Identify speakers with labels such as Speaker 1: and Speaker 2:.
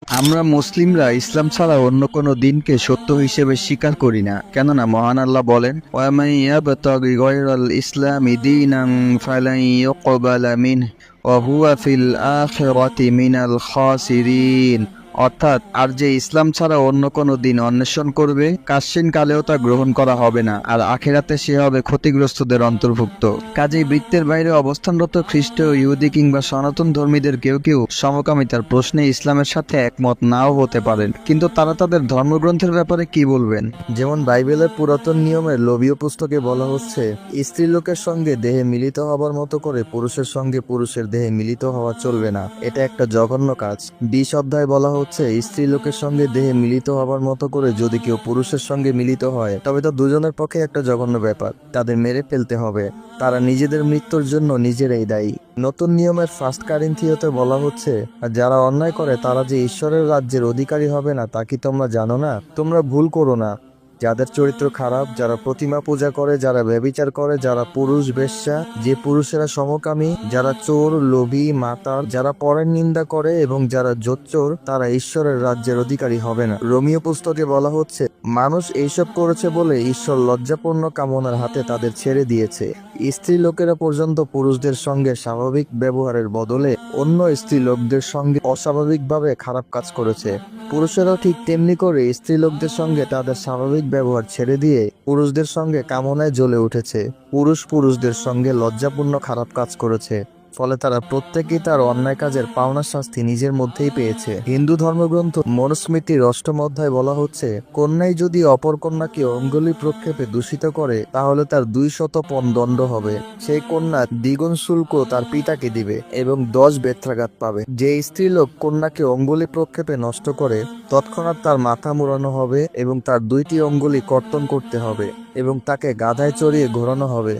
Speaker 1: আমরা মুসলিমরা ইসলাম ছাড়া অন্য কোনো দিনকে সত্য হিসেবে স্বীকার করি না। কেননা মহান আল্লাহ বলেন, ওয়ামান ইয়াবতাগি গায়রাল ইসলামি দীনান ফালান ইউকবালা মিনহু ওয়া হুয়া ফিল আখিরাতি মিনাল খাসিরিন। অর্থাৎ, আর যে ইসলাম ছাড়া অন্য কোনো দিন অন্বেষণ করবে, কাশ্চিন কালেও তা গ্রহণ করা হবে না, আর আখেরাতে সে হবে ক্ষতিগ্রস্তদের অন্তর্ভুক্ত। কাজেই বৃত্তের বাইরে অবস্থানরত খ্রিস্ট, ইহুদি কিংবা সনাতন ধর্মীদের কেউ কেউ সমকামিতার প্রশ্নে ইসলামের সাথে একমত নাও হতে পারেন, কিন্তু তারা তাদের ধর্মগ্রন্থের ব্যাপারে কি বলবেন? যেমন বাইবেলের পুরাতন নিয়মের লোভীয় পুস্তকে বলা হচ্ছে, স্ত্রীলোকের সঙ্গে দেহে মিলিত হবার মতো করে পুরুষের সঙ্গে পুরুষের দেহে মিলিত হওয়া চলবে না, এটা একটা জঘন্য কাজ। 20 অধ্যায় বলা হচ্ছে, স্ত্রীলোকের সঙ্গে দেহে মিলিত হবার মতো করে যদি কেউ পুরুষের সঙ্গে মিলিত হয়, তবে তা দুজনের পক্ষে একটা জঘন্য ব্যাপার, তাদের মেরে ফেলতে হবে। তারা নিজেদের মৃত্যুর জন্য নিজেরাই দায়ী। নতুন নিয়মের 1 করিন্থীয়তে বলা হচ্ছে, আর যারা অন্যায় করে তারা যে ঈশ্বরের রাজ্যের অধিকারী হবে না, তা কি তোমরা জানো না? তোমরা ভুল করো না। যাদের চরিত্র খারাপ, যারা প্রতিমা পূজা করে, যারা ব্যভিচার করে, যারা পুরুষ বেশ্যা, যে পুরুষেরা সমকামী, যারা চোর, লোভী, মাতাল, যারা পরের নিন্দা করে এবং যারা জোচ্চোর, তারা ঈশ্বরের রাজ্যের অধিকারী হবে না। রোমীয় পুস্তকে বলা হচ্ছে, মানুষ এইসব করেছে বলে ঈশ্বর লজ্জাপূর্ণ কামনার হাতে তাদের ছেড়ে দিয়েছে। স্ত্রী লোকেরা পর্যন্ত পুরুষদের সঙ্গে স্বাভাবিক ব্যবহারের বদলে অন্য স্ত্রী লোকদের সঙ্গে অস্বাভাবিকভাবে খারাপ কাজ করেছে। পুরুষেরাও ঠিক তেমনি করে স্ত্রী লোকদের সঙ্গে তাদের স্বাভাবিক ব্যবহার ছেড়ে দিয়ে পুরুষদের সঙ্গে কামনায় জ্বলে উঠেছে। পুরুষদের সঙ্গে লজ্জাপূর্ণ খারাপ কাজ করেছে, ফলে তারা প্রত্যেকেই তার অন্যায় কাজের পাওনা শাস্তি নিজের মধ্যেই পেয়েছে। হিন্দু ধর্মগ্রন্থ মনুস্মৃতির 8ম অধ্যায় বলা হচ্ছে, কন্যাই যদি অপর কন্যাকে অঙ্গুলি প্রক্ষেপে দূষিত করে, তাহলে তার 200 পণ দণ্ড হবে। সেই কন্যা দ্বিগুণ শুল্ক তার পিতাকে দিবে এবং 10 বেত্রাঘাত পাবে। যে স্ত্রীলোক কন্যাকে অঙ্গুলি প্রক্ষেপে নষ্ট করে, তৎক্ষণাৎ তার মাথা মুড়ানো হবে এবং তার 2টি অঙ্গুলি কর্তন করতে হবে এবং তাকে গাধায় চড়িয়ে ঘোরানো হবে।